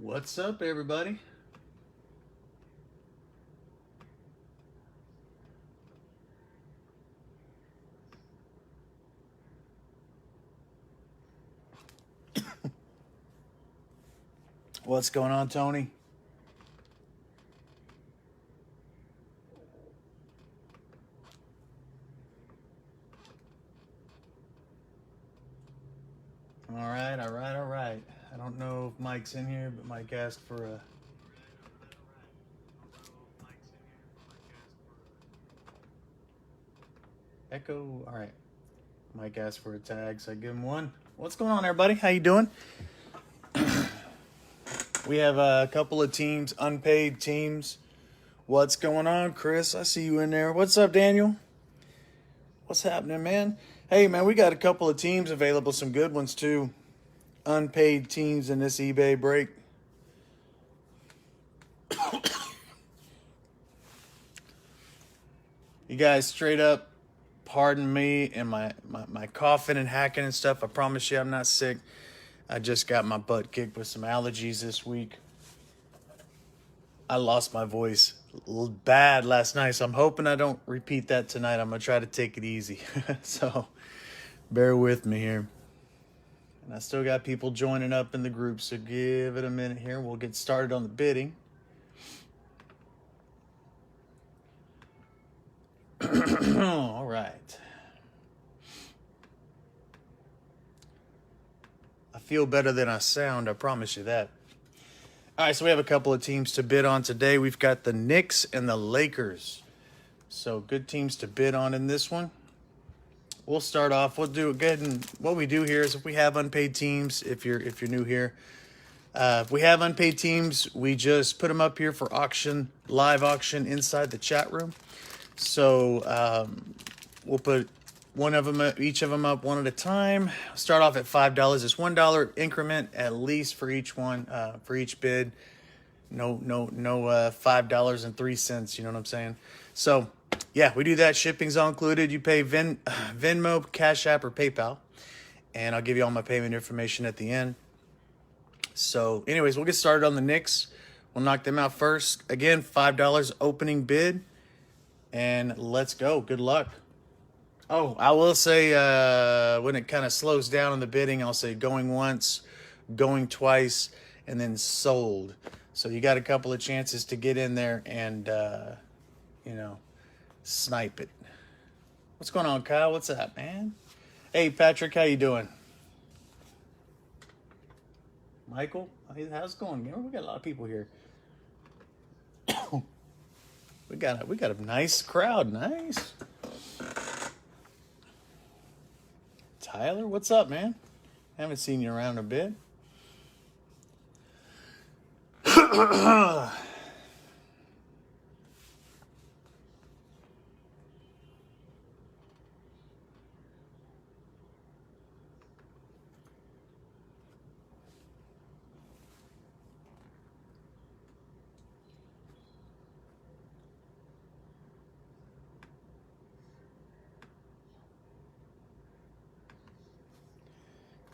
What's up, everybody? What's going on, Tony? All right. I don't know if Mike's in here, but Mike asked for a... Echo. All right. Mike asked for a tag, so I give him one. What's going on, everybody? How you doing? We have a couple of teams, unpaid teams. What's going on, Chris? I see you in there. What's up, Daniel? What's happening, man? Hey, man, we got a couple of teams available, some good ones, too. Unpaid teams in this eBay break. You guys, straight up, pardon me and my coughing and hacking and stuff. I promise you I'm not sick. I just got my butt kicked with some allergies this week. I lost my voice bad last night, so I'm hoping I don't repeat that tonight. I'm going to try to take it easy. So bear with me here. And I still got people joining up in the group, so give it a minute here. We'll get started on the bidding. All right. I feel better than I sound, I promise you that. All right, so we have a couple of teams to bid on today. We've got the Knicks and the Lakers. So good teams to bid on in this one. We'll start off. We'll do good. And what we do here is if we have unpaid teams, if you're new here, if we have unpaid teams, we just put them up here for auction, live auction inside the chat room. So we'll put one of them, each of them up one at a time. Start off at $5. It's $1 increment at least for each one, for each bid. No $5.03. You know what I'm saying? So yeah, we do that. Shipping's all included. You pay Venmo, Cash App, or PayPal, and I'll give you all my payment information at the end. So anyways, we'll get started on the Knicks. We'll knock them out first. Again, $5 opening bid, and let's go. Good luck. Oh, I will say when it kind of slows down in the bidding, I'll say going once, going twice, and then sold. So you got a couple of chances to get in there and, snipe it. What's going on, Kyle? What's up, man? Hey, Patrick, how you doing? Michael, how's it going, man? We got a lot of people here. we got a nice crowd. Nice. Tyler, what's up, man? Haven't seen you around a bit.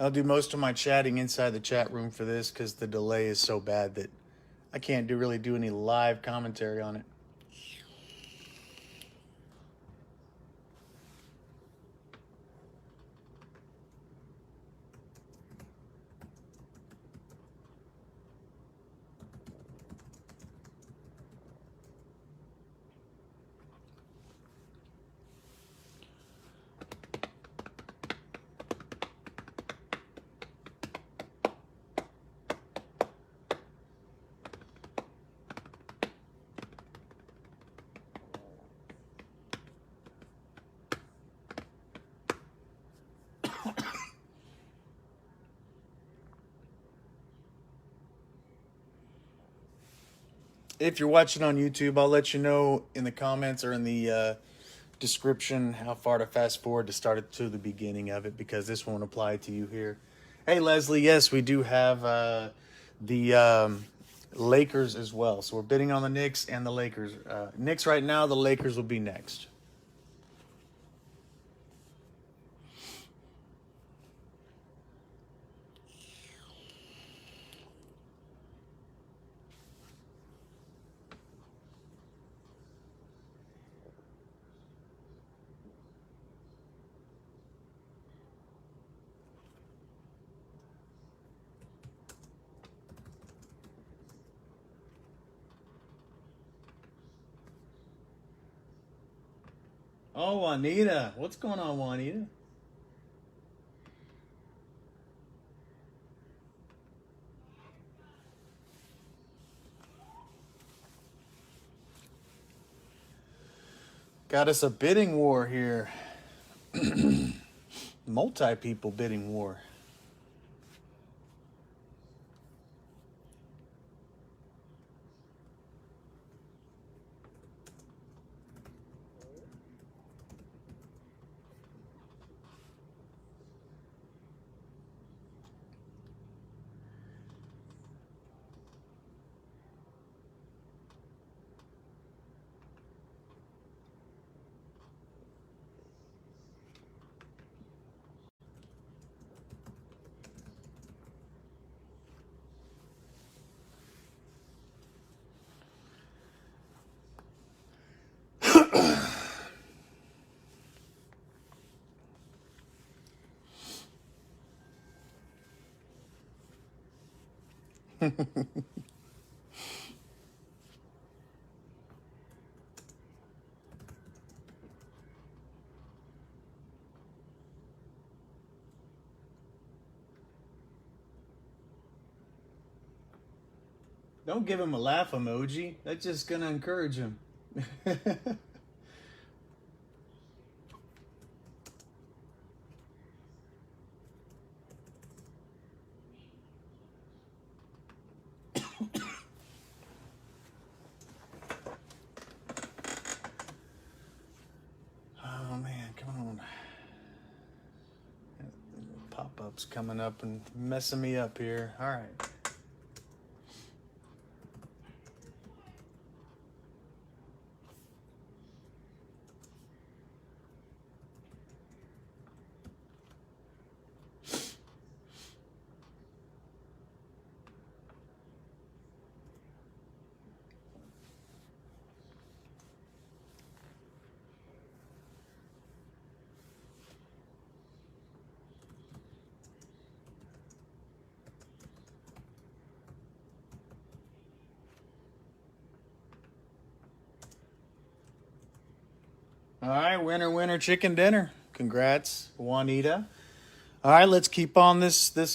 I'll do most of my chatting inside the chat room for this because the delay is so bad that I can't really do any live commentary on it. If you're watching on YouTube, I'll let you know in the comments or in the description how far to fast forward to start it to the beginning of it, because this won't apply to you here. Hey, Leslie, yes, we do have the Lakers as well. So we're bidding on the Knicks and the Lakers. Knicks right now, the Lakers will be next. Oh, Juanita. What's going on, Juanita? Got us a bidding war here. Multi-people bidding war. Don't give him a laugh emoji. That's just gonna encourage him. Oh man, come on. Pop-ups coming up and messing me up here. All right. All right, winner, winner, chicken dinner. Congrats, Juanita. All right, let's keep on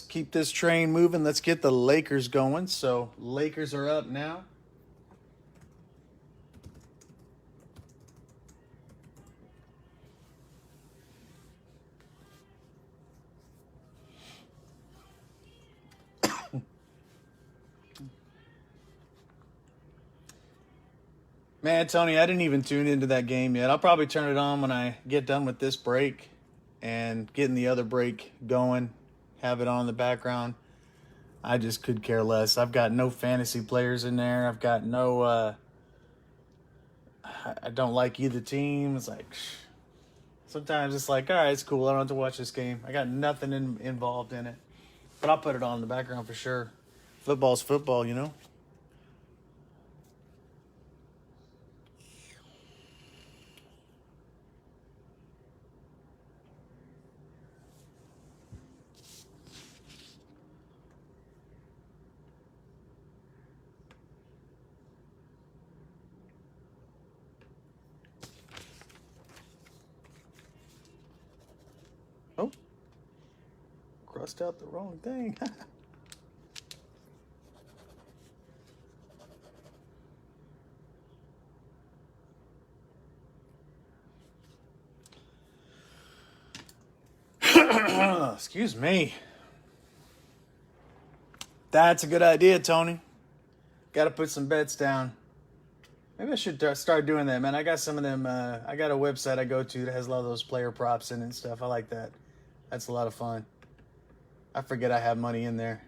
keep this train moving. Let's get the Lakers going. So Lakers are up now. Man, Tony, I didn't even tune into that game yet. I'll probably turn it on when I get done with this break and getting the other break going, have it on in the background. I just could care less. I've got no fantasy players in there. I've got no, I don't like either team. It's like, sometimes it's like, all right, it's cool. I don't have to watch this game. I got nothing involved in it. But I'll put it on in the background for sure. Football's football, you know? Oh, crossed out the wrong thing. Excuse me. That's a good idea, Tony. Got to put some bets down. Maybe I should start doing that, man. I got some of them. I got a website I go to that has a lot of those player props in it and stuff. I like that. That's a lot of fun. I forget I have money in there.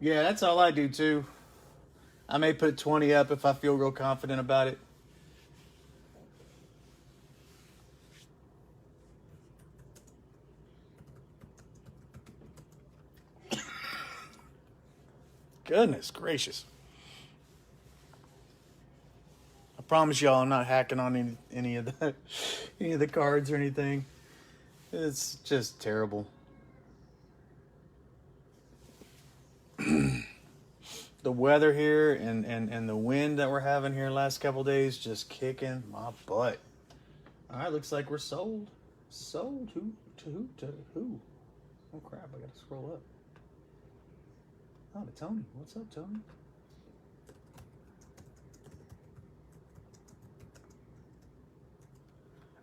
Yeah, that's all I do too. I may put 20 up if I feel real confident about it. Goodness gracious. Promise y'all I'm not hacking on any of the cards or anything. It's just terrible. The weather here and the wind that we're having here last couple days just kicking my butt. All right, looks like we're sold. Sold? To who? Oh crap, I gotta scroll up. Oh, to Tony. What's up, Tony?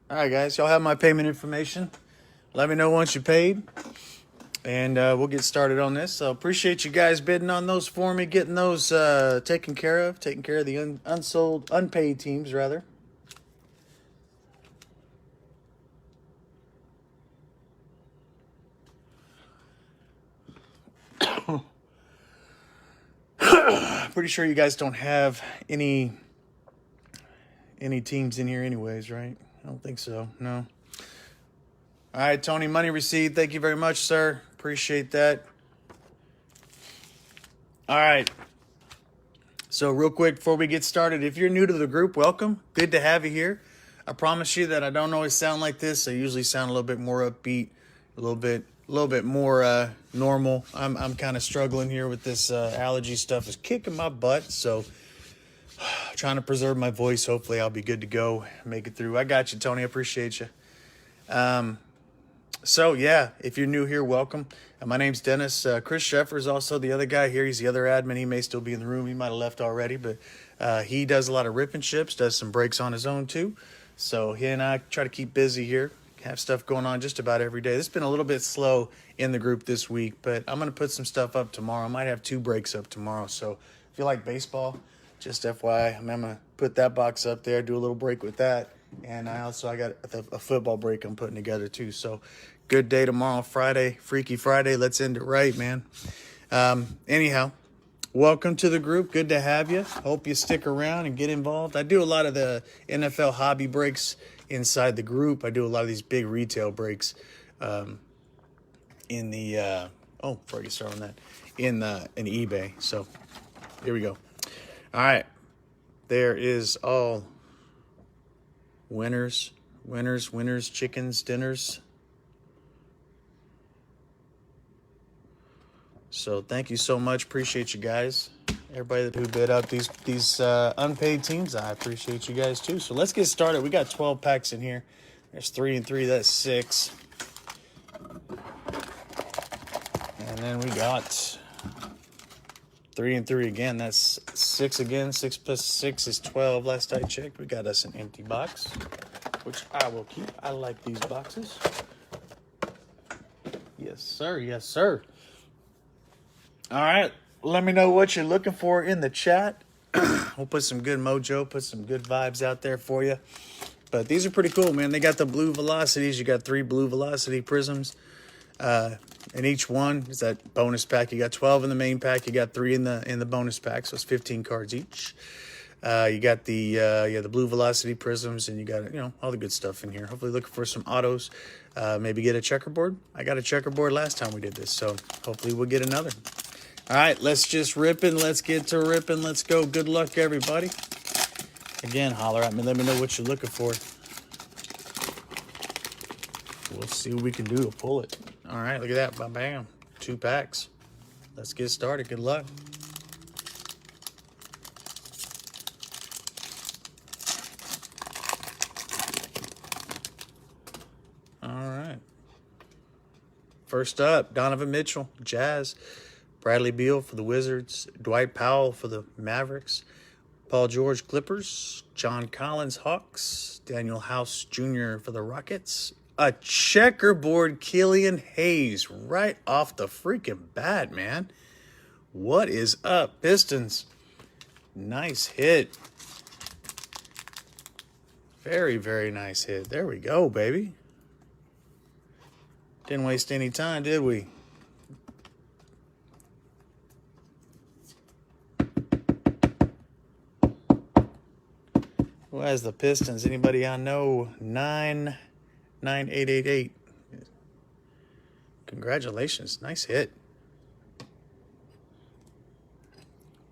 All right, guys, y'all have my payment information. Let me know once you paid, and we'll get started on this. So appreciate you guys bidding on those for me, getting those taken care of the unpaid teams, rather. Pretty sure you guys don't have any teams in here anyways, right? I don't think so, no. All right, Tony, money received. Thank you very much, sir. Appreciate that. All right. So real quick before we get started, if you're new to the group, welcome. Good to have you here. I promise you that I don't always sound like this. I usually sound a little bit more upbeat, a little bit more normal. I'm kind of struggling here with this allergy stuff. It's kicking my butt, so trying to preserve my voice. Hopefully I'll be good to go, make it through. I got you, Tony. I appreciate you. So yeah, if you're new here, welcome. My name's Dennis. Chris Sheffer is also the other guy here. He's the other admin. He may still be in the room. He might have left already, but he does a lot of rip and ships, does some breaks on his own too. So he and I try to keep busy here, have stuff going on just about every day. This has been a little bit slow in the group this week, but I'm going to put some stuff up tomorrow. I might have 2 breaks up tomorrow. So if you like baseball, just FYI, I'm going to put that box up there, do a little break with that. And I got a football break I'm putting together too. So good day tomorrow, Friday, Freaky Friday. Let's end it right, man. Anyhow, welcome to the group. Good to have you. Hope you stick around and get involved. I do a lot of the NFL hobby breaks inside the group. I do a lot of these big retail breaks in the before I get started on that, in eBay. So here we go. All right. There is all winners, chickens, dinners. So thank you so much. Appreciate you guys. Everybody who bid up these unpaid teams, I appreciate you guys too. So let's get started. We got 12 packs in here. There's 3 and 3. That's 6. And then we got 3 and 3 again. That's 6 again. 6 plus 6 is 12. Last I checked, we got us an empty box, which I will keep. I like these boxes. Yes, sir. Yes, sir. All right. Let me know what you're looking for in the chat. We'll put some good mojo, put some good vibes out there for you. But these are pretty cool, man. They got the blue velocities. You got 3 blue velocity prisms. And each one is that bonus pack. You got 12 in the main pack. You got 3 in the bonus pack. So it's 15 cards each. You got the blue velocity prisms, and you got all the good stuff in here. Hopefully looking for some autos. Maybe get a checkerboard. I got a checkerboard last time we did this, so hopefully we'll get another. All right, let's just rip and let's get to ripping. Let's go. Good luck, everybody. Again, holler at me. Let me know what you're looking for. We'll see what we can do to pull it. All right, look at that. Bam, bam. 2 packs. Let's get started. Good luck. All right. First up, Donovan Mitchell, Jazz. Bradley Beal for the Wizards. Dwight Powell for the Mavericks. Paul George, Clippers. John Collins, Hawks. Daniel House Jr. for the Rockets. A checkerboard Killian Hayes right off the freaking bat, man. What is up, Pistons? Nice hit. Very, very nice hit. There we go, baby. Didn't waste any time, did we? Who has the Pistons? Anybody I know? 99888. Congratulations. Nice hit.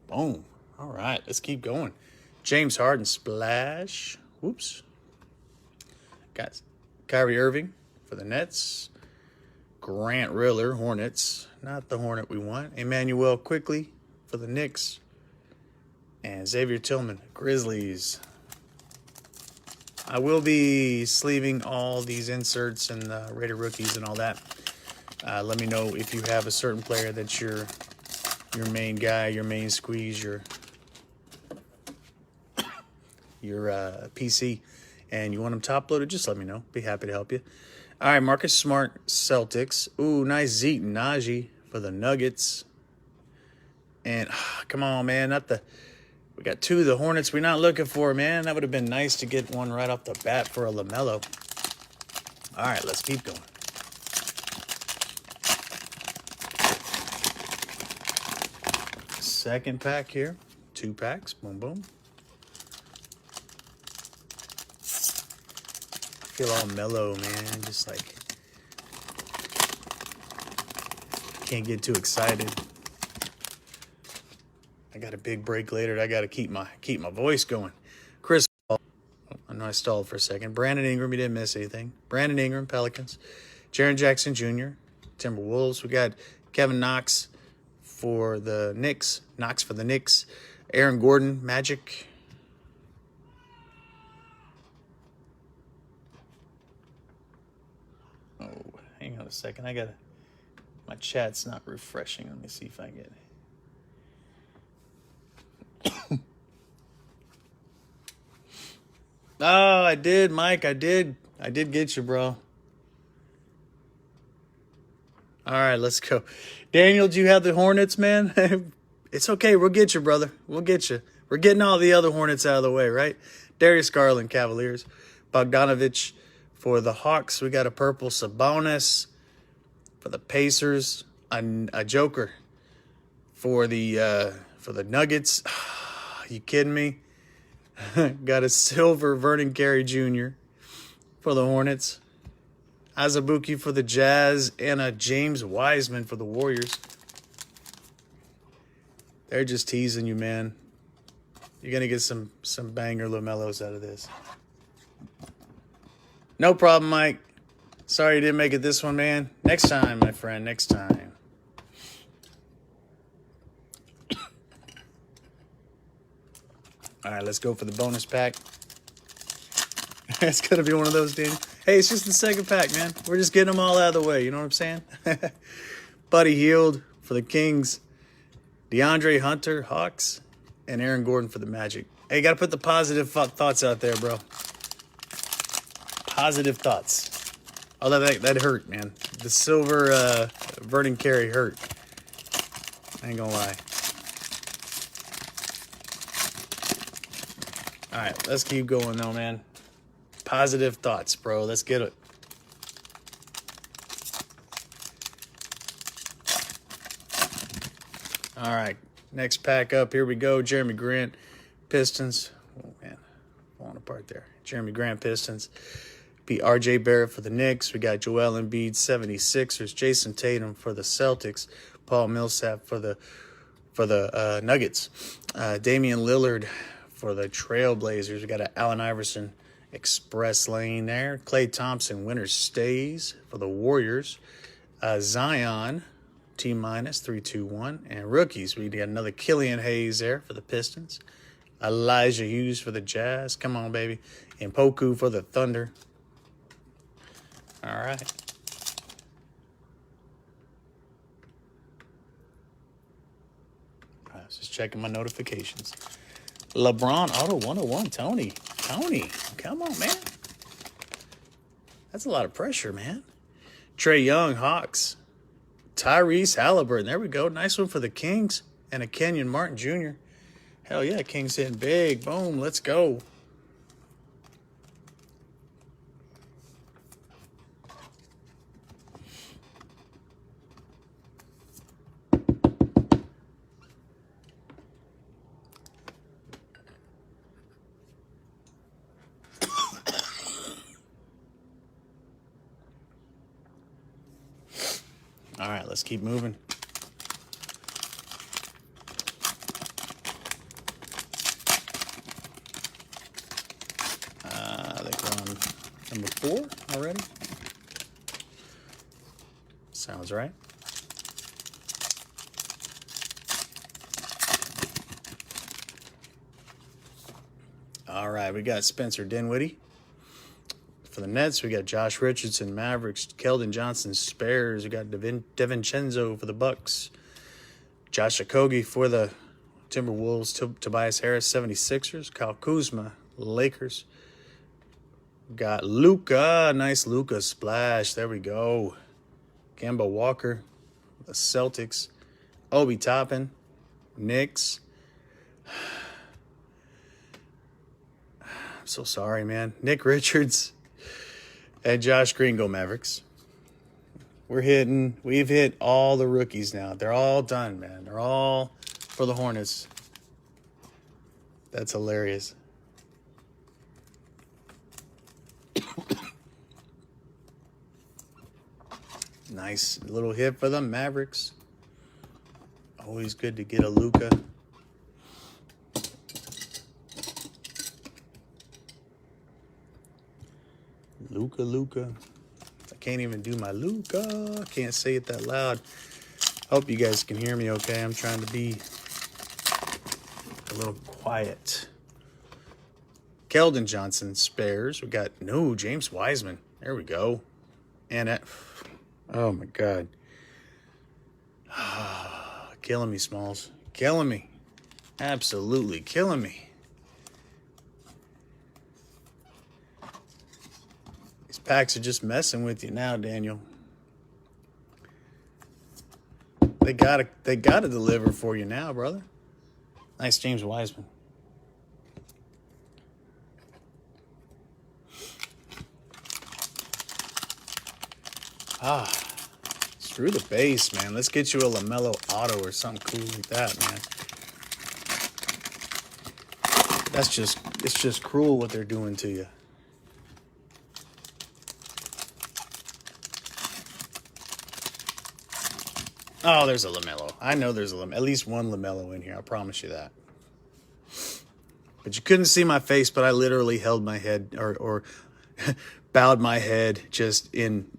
Boom. All right. Let's keep going. James Harden splash. Whoops. Got Kyrie Irving for the Nets. Grant Riller, Hornets. Not the Hornet we want. Emmanuel Quickly for the Knicks. And Xavier Tillman, Grizzlies. I will be sleeving all these inserts and rated rookies and all that. Let me know if you have a certain player that's your main guy, your main squeeze, your PC, and you want them top loaded, just let me know. Be happy to help you. All right, Marcus Smart, Celtics. Ooh, nice Zeke Najee for the Nuggets. And come on, man, we got 2 of the Hornets we're not looking for, man. That would have been nice to get one right off the bat for a LaMelo. All right, let's keep going. Second pack here. 2 packs. Boom, boom. I feel all mellow, man. Just like can't get too excited. I got a big break later. I got to keep my voice going. Chris Paul. I know I stalled for a second. Brandon Ingram, you didn't miss anything. Brandon Ingram, Pelicans. Jaren Jackson Jr., Timberwolves. We got Kevin Knox for the Knicks. Knox for the Knicks. Aaron Gordon, Magic. Oh, hang on a second. My chat's not refreshing. Let me see if I get it. Oh, I did, Mike. I did get you, bro. All right, let's go. Daniel, do you have the Hornets, man? It's okay. We'll get you, brother. We'll get you. We're getting all the other Hornets out of the way, right? Darius Garland, Cavaliers. Bogdanovich for the Hawks. We got a purple Sabonis for the Pacers. A Joker for the Nuggets. You kidding me? Got a silver Vernon Carey Jr. for the Hornets. Azubuike for the Jazz, and a James Wiseman for the Warriors. They're just teasing you, man. You're going to get some banger LaMelos out of this. No problem, Mike. Sorry you didn't make it this one, man. Next time, my friend, next time. All right, let's go for the bonus pack. It's going to be one of those, Danny. Hey, it's just the second pack, man. We're just getting them all out of the way. You know what I'm saying? Buddy Hield for the Kings. DeAndre Hunter, Hawks. And Aaron Gordon for the Magic. Hey, you got to put the positive thoughts out there, bro. Positive thoughts. Although that hurt, man. The silver Vernon Carey hurt. I ain't going to lie. All right, let's keep going, though, man. Positive thoughts, bro. Let's get it. All right, next pack up. Here we go. Jeremy Grant, Pistons. Oh, man, falling apart there. Jeremy Grant, Pistons. Beat R.J. Barrett for the Knicks. We got Joel Embiid, 76ers. Jason Tatum for the Celtics. Paul Millsap for the Nuggets. Damian Lillard for the Trailblazers. We got an Allen Iverson Express Lane there. Klay Thompson, winner stays for the Warriors. Zion, T-minus, 3-2-1. And rookies, we got another Killian Hayes there for the Pistons. Elijah Hughes for the Jazz. Come on, baby. And Poku for the Thunder. All right. I was just checking my notifications. LeBron, Auto 101, Tony, come on, man. That's a lot of pressure, man. Trae Young, Hawks. Tyrese Halliburton, there we go. Nice one for the Kings. And a Kenyon Martin Jr. Hell yeah, Kings hitting big. Boom, let's go. All right, let's keep moving. Number 4 already. Sounds right. All right, we got Spencer Dinwiddie. For the Nets, we got Josh Richardson, Mavericks, Keldon Johnson, Spares. We got DiVincenzo for the Bucks. Josh Okogie for the Timberwolves. Tobias Harris, 76ers. Kyle Kuzma, Lakers. Got Luka. Nice Luka splash. There we go. Kemba Walker, the Celtics. Obi Toppin, Knicks. I'm so sorry, man. Nick Richards and Josh Green go Mavericks. We've hit all the rookies now. They're all done, man. They're all for the Hornets. That's hilarious. Nice little hit for the Mavericks. Always good to get a Luka. Luka. I can't even do my Luka. I can't say it that loud. Hope you guys can hear me okay. I'm trying to be a little quiet. Keldon Johnson, Spares. We got James Wiseman. There we go. And oh my God. Killing me, Smalls. Killing me. Absolutely killing me. These packs are just messing with you now, Daniel. They gotta deliver for you now, brother. Nice James Wiseman. Screw the base, man. Let's get you a LaMelo auto or something cool like that, man. It's just cruel what they're doing to you. Oh, there's a LaMelo. I know there's at least one LaMelo in here. I promise you that. But you couldn't see my face, but I literally held my head or bowed my head in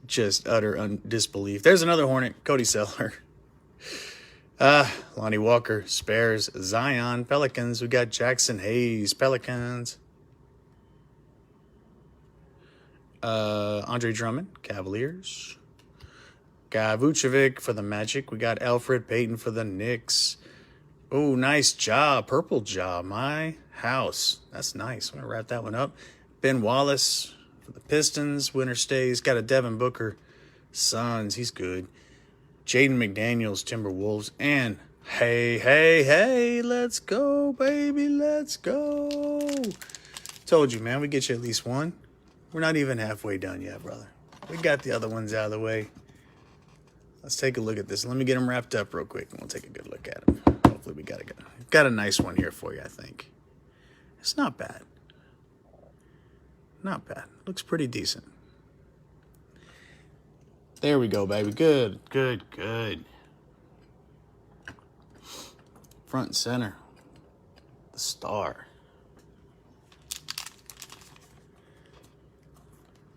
utter disbelief. There's another Hornet, Cody Seller. Lonnie Walker, Spares, Zion, Pelicans. We got Jackson Hayes, Pelicans. Andre Drummond, Cavaliers. Got Vucevic for the Magic. We got Alfred Payton for the Knicks. Oh, nice job. Purple job. My house. That's nice. I'm going to wrap that one up. Ben Wallace for the Pistons. Winter stays. Got a Devin Booker. Suns. He's good. Jaden McDaniels, Timberwolves. And hey, let's go, baby. Let's go. Told you, man. We get you at least one. We're not even halfway done yet, brother. We got the other ones out of the way. Let's take a look at this. Let me get them wrapped up real quick, and we'll take a good look at them. Hopefully we got a nice one here for you, I think. It's not bad. Not bad. Looks pretty decent. There we go, baby. Good. Front and center. The star.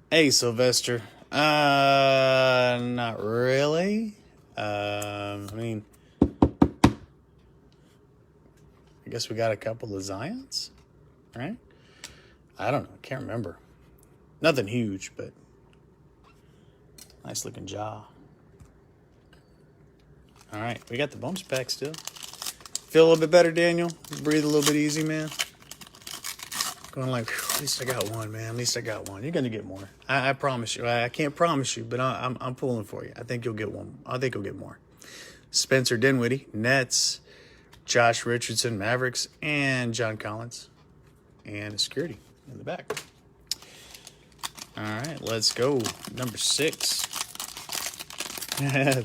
Hey, Sylvester. Not really. I mean, I guess we got a couple of Zions, right? I don't know. I can't remember. Nothing huge, but nice looking jaw. All right, we got the bumps pack still. Feel a little bit better, Daniel? Breathe a little bit easy, man. Going like, at least I got one, man. At least I got one. You're gonna get more. I promise you. I can't promise you, but I'm pulling for you. I think you'll get one. I think you'll get more. Spencer Dinwiddie, Nets, Josh Richardson, Mavericks, and John Collins, and a security in the back. All right, let's go. Number 6.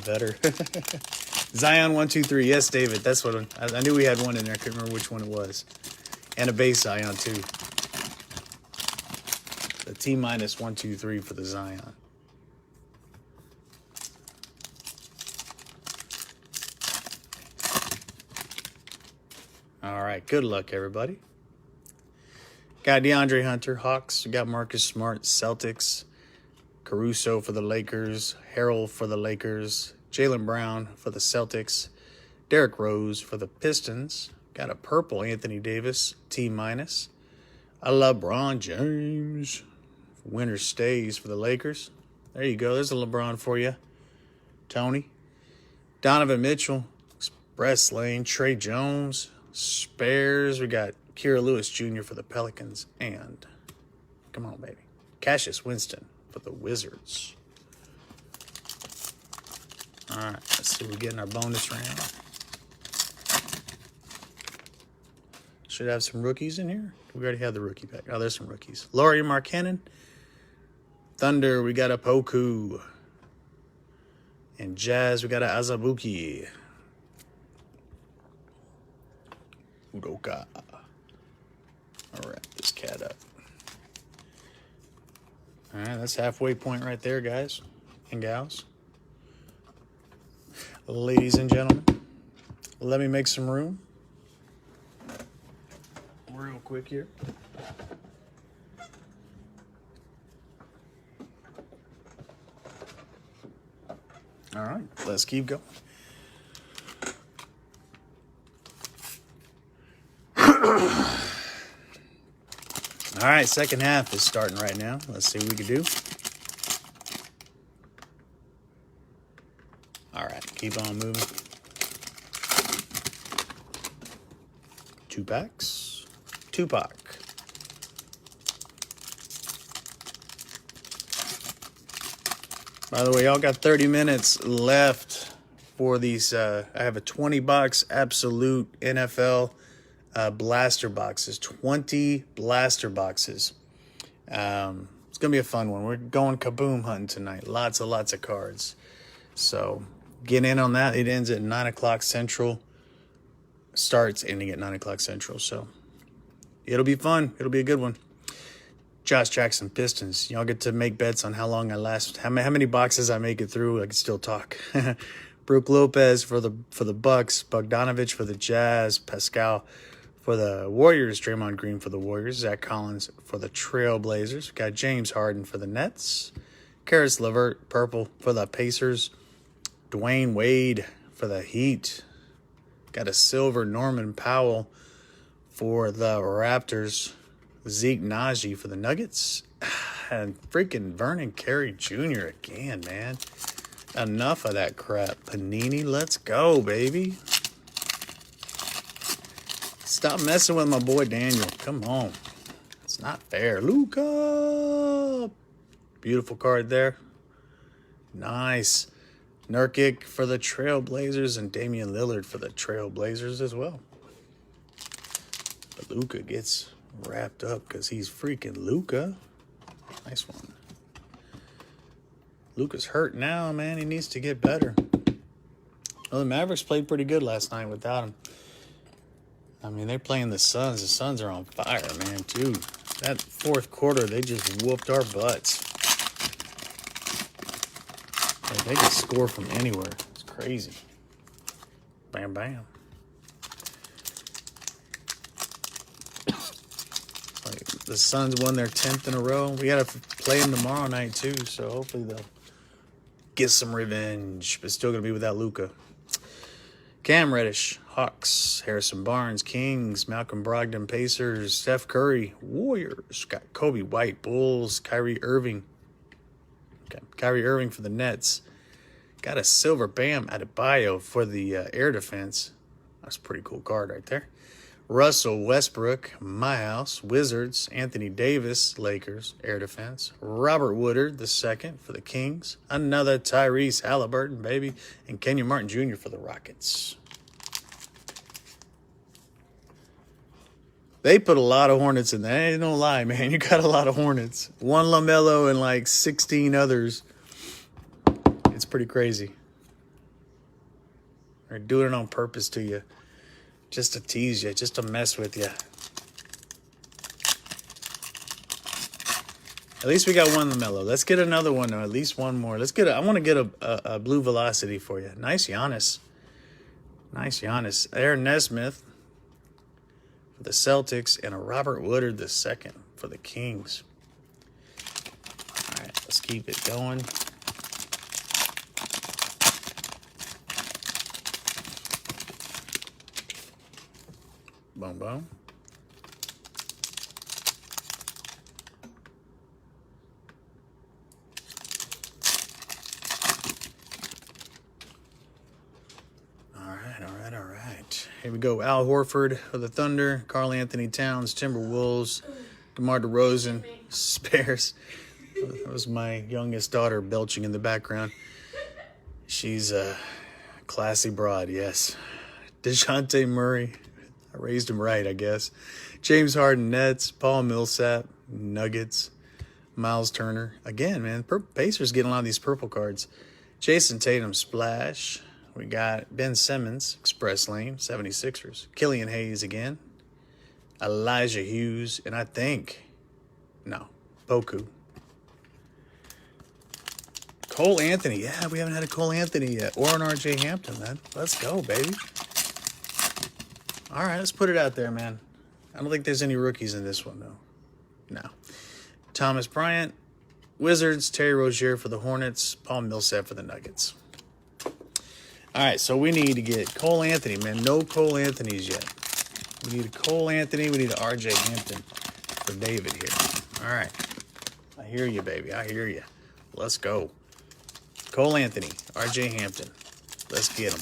Better. Zion 1, 2, 3. Yes, David. That's what I knew we had one in there. I couldn't remember which one it was. And a base Zion too. The T minus 1, 2, 3 for the Zion. All right. Good luck, everybody. Got DeAndre Hunter, Hawks. We got Marcus Smart, Celtics. Caruso for the Lakers. Harrell for the Lakers. Jaylen Brown for the Celtics. Derrick Rose for the Pistons. Got a purple Anthony Davis, T-. A LeBron James. Winter stays for the Lakers. There you go. There's a LeBron for you. Tony. Donovan Mitchell. Express Lane. Trey Jones. Spares. We got Kira Lewis Jr. for the Pelicans. And, come on, baby, Cassius Winston for the Wizards. All right, let's see what we get in our bonus round. Should have some rookies in here. We already have the rookie pack. Oh, there's some rookies. Lauri Markkanen. Thunder, we got a Poku. And Jazz, we got a Azubuike. Udoka. I'll wrap this cat up. All right, that's halfway point right there, guys and gals. Ladies and gentlemen, let me make some room. Real quick here. All right, let's keep going. All right, second half is starting right now. Let's see what we can do. All right, keep on moving. 2 packs. Tupac. By the way, y'all got 30 minutes left for these. I have a 20-box absolute NFL blaster boxes. 20 blaster boxes. It's going to be a fun one. We're going kaboom hunting tonight. Lots of cards. So get in on that. It ends at 9 o'clock Central. Starts ending at 9 o'clock Central. So it'll be fun. It'll be a good one. Josh Jackson, Pistons. Y'all get to make bets on how long I last, how many boxes I make it through. I can still talk. Brook Lopez for the Bucks. Bogdanovich for the Jazz. Pascal for the Warriors. Draymond Green for the Warriors. Zach Collins for the Trailblazers. We got James Harden for the Nets. Karis LeVert, purple for the Pacers. Dwayne Wade for the Heat. Got a silver Norman Powell for the Raptors. Zeke Naji for the Nuggets. And freaking Vernon Carey Jr. again, man. Enough of that crap. Panini, let's go, baby. Stop messing with my boy Daniel. Come on. It's not fair. Luka. Beautiful card there. Nice. Nurkic for the Trailblazers and Damian Lillard for the Trailblazers as well. But Luka gets wrapped up because he's freaking Luka. Nice one. Luka's hurt now, man. He needs to get better. Well, the Mavericks played pretty good last night without him. I mean, they're playing the Suns. The Suns are on fire, man, dude. That fourth quarter, they just whooped our butts. Like, they can score from anywhere. It's crazy. Bam, bam. Like, the Suns won their 10th in a row. We got to play them tomorrow night, too, so hopefully they'll get some revenge. But still going to be without Luka. Cam Reddish, Hawks. Harrison Barnes, Kings. Malcolm Brogdon, Pacers. Steph Curry, Warriors. Got Kobe White, Bulls. Kyrie Irving. Okay, Kyrie Irving for the Nets. Got a silver Bam Adebayo for the air defense. That's a pretty cool card right there. Russell Westbrook, my house. Wizards. Anthony Davis, Lakers, air defense. Robert Woodard, the second for the Kings. Another Tyrese Halliburton, baby. And Kenyon Martin Jr. for the Rockets. They put a lot of Hornets in there. Ain't no lie, man. You got a lot of Hornets. One LaMelo and like 16 others. It's pretty crazy. They're doing it on purpose to you. Just to tease you. Just to mess with you. At least we got one LaMelo. Let's get another one or at least one more. Let's get I want to get a blue Velocity for you. Nice Giannis. Nice Giannis. Aaron Nesmith. the Celtics, and a Robert Woodard II for the Kings. All right, let's keep it going. Boom, boom. All right. Here we go. Al Horford for the Thunder. Karl Anthony Towns, Timberwolves. DeMar DeRozan, Spares. That was my youngest daughter belching in the background. She's a classy broad, yes. DeJounte Murray. I raised him right, I guess. James Harden, Nets. Paul Millsap, Nuggets. Miles Turner. Again, man, Pacers getting a lot of these purple cards. Jason Tatum, Splash. We got Ben Simmons, Express Lane, 76ers. Killian Hayes again. Elijah Hughes. And I think, no, Poku. Cole Anthony. Yeah, we haven't had a Cole Anthony yet. Or an R.J. Hampton, man. Let's go, baby. All right, let's put it out there, man. I don't think there's any rookies in this one, though. No. Thomas Bryant, Wizards. Terry Rozier for the Hornets. Paul Millsap for the Nuggets. All right, so we need to get Cole Anthony, man. No Cole Anthonys yet. We need a Cole Anthony. We need an R.J. Hampton for David here. All right. I hear you, baby. I hear you. Let's go. Cole Anthony, R.J. Hampton. Let's get him.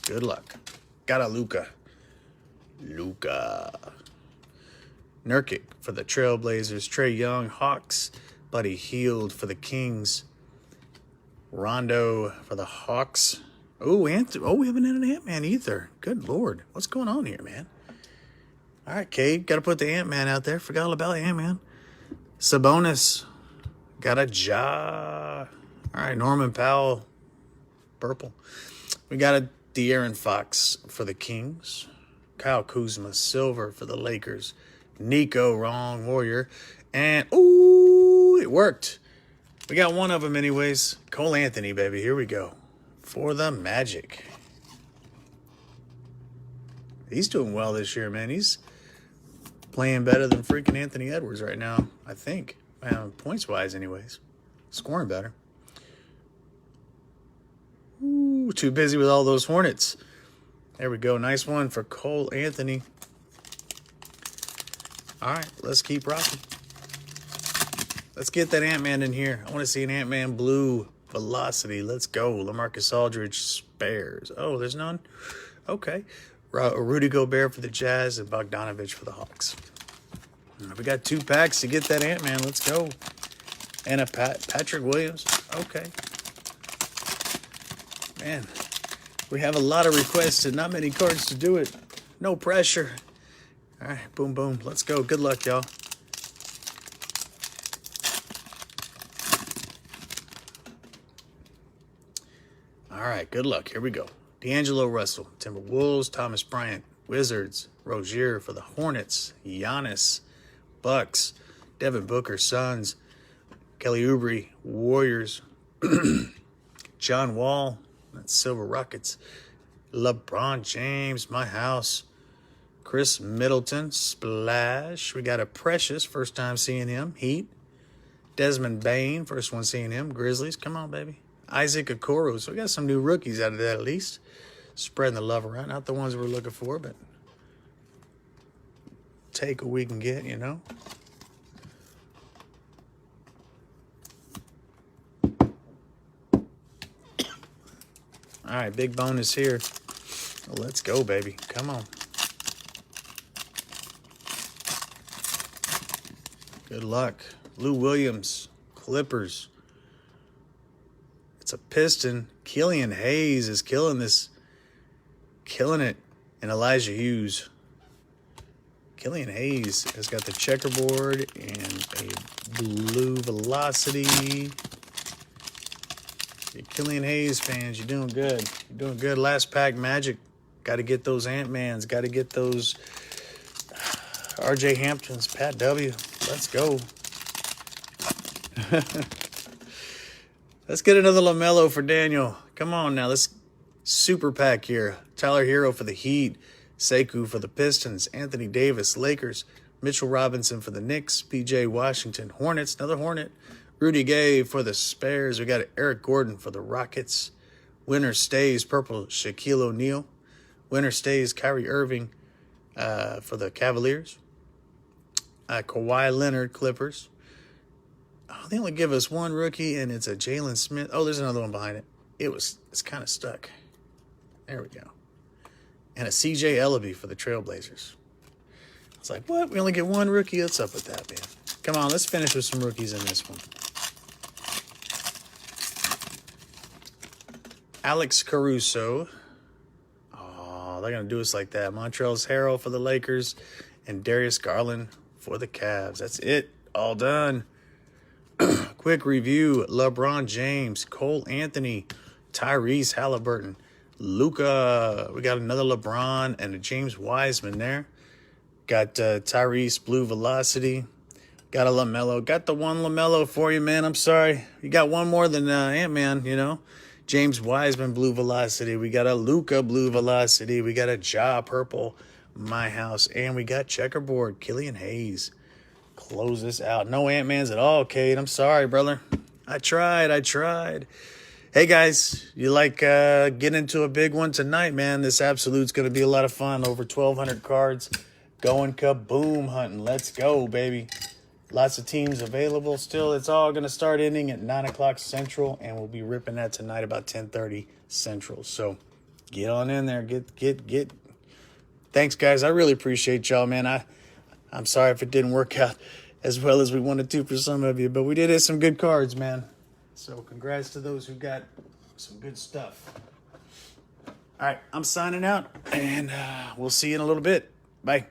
Good luck. Got a Luka. Nurkic for the Trailblazers. Trae Young, Hawks. Buddy Hield for the Kings. Rondo for the Hawks. Oh, we haven't had an Ant-Man either. Good Lord. What's going on here, man? All right, Cade. Got to put the Ant-Man out there. Forgot all about Ant-Man. Sabonis. Got a Ja. All right, Norman Powell. Purple. We got a De'Aaron Fox for the Kings. Kyle Kuzma. Silver for the Lakers. Nico, wrong, Warrior. And, ooh, it worked. We got one of them anyways. Cole Anthony, baby. Here we go. For the Magic. He's doing well this year, man. He's playing better than freaking Anthony Edwards right now, I think. Points-wise anyways. Scoring better. Ooh, too busy with all those Hornets. There we go. Nice one for Cole Anthony. All right, let's keep rocking. Let's get that Ant-Man in here. I want to see an Ant-Man blue velocity. Let's go. LaMarcus Aldridge, Spares. Oh, there's none? Okay. Rudy Gobert for the Jazz and Bogdanovich for the Hawks. We got 2 packs to get that Ant-Man. Let's go. And a Patrick Williams. Okay. Man, we have a lot of requests and not many cards to do it. No pressure. All right, boom, boom. Let's go. Good luck, y'all. All right, good luck. Here we go. D'Angelo Russell, Timberwolves. Thomas Bryant, Wizards. Rozier for the Hornets. Giannis, Bucks. Devin Booker, Suns. Kelly Oubre, Warriors. John Wall, that's Silver Rockets. LeBron James, my house. Chris Middleton, Splash. We got a Precious, first time seeing him. Heat. Desmond Bain, first one seeing him. Grizzlies, come on, baby. Isaac Okoro, so we got some new rookies out of that at least. Spreading the love around. Not the ones we're looking for, but take what we can get, you know. All right, big bonus here. Well, let's go, baby. Come on. Good luck. Lou Williams, Clippers. It's a Piston. Killian Hayes is killing this. Killing it. And Elijah Hughes. Killian Hayes has got the checkerboard and a blue velocity. You Killian Hayes fans, you're doing good. You're doing good. Last pack Magic. Got to get those Ant-Mans. Got to get those R.J. Hamptons. Pat W. Let's go. Let's get another LaMelo for Daniel. Come on now. Let's super pack here. Tyler Hero for the Heat. Sekou for the Pistons. Anthony Davis, Lakers. Mitchell Robinson for the Knicks. P.J. Washington, Hornets. Another Hornet. Rudy Gay for the Spurs. We got Eric Gordon for the Rockets. Winner stays purple, Shaquille O'Neal. Winner stays Kyrie Irving for the Cavaliers. Kawhi Leonard, Clippers. Oh, they only give us one rookie, and it's a Jalen Smith. Oh, there's another one behind it. It's kind of stuck. There we go. And a C.J. Ellaby for the Trailblazers. It's like, what? We only get one rookie? What's up with that, man? Come on, let's finish with some rookies in this one. Alex Caruso. Oh, they're going to do us like that. Montrezl Harrell for the Lakers and Darius Garland for the Cavs. That's it. All done. Quick review. LeBron James, Cole Anthony, Tyrese Halliburton, Luka. We got another LeBron and a James Wiseman there. Got Tyrese Blue Velocity. Got a LaMelo. Got the one LaMelo for you, man. I'm sorry. You got one more than Ant-Man, you know. James Wiseman Blue Velocity. We got a Luka Blue Velocity. We got a Ja Purple My House. And we got Checkerboard Killian Hayes. Close this out. No Ant-Mans at all, Cade. I'm sorry, brother. I tried. Hey, guys. You like getting into a big one tonight, man? This Absolute's going to be a lot of fun. Over 1,200 cards. Going kaboom hunting. Let's go, baby. Lots of teams available still. It's all going to start ending at 9 o'clock Central, and we'll be ripping that tonight about 10:30 Central. So get on in there. Get. Thanks, guys. I really appreciate y'all, man. I'm sorry if it didn't work out as well as we wanted to for some of you, but we did hit some good cards, man. So congrats to those who got some good stuff. All right, I'm signing out, and we'll see you in a little bit. Bye.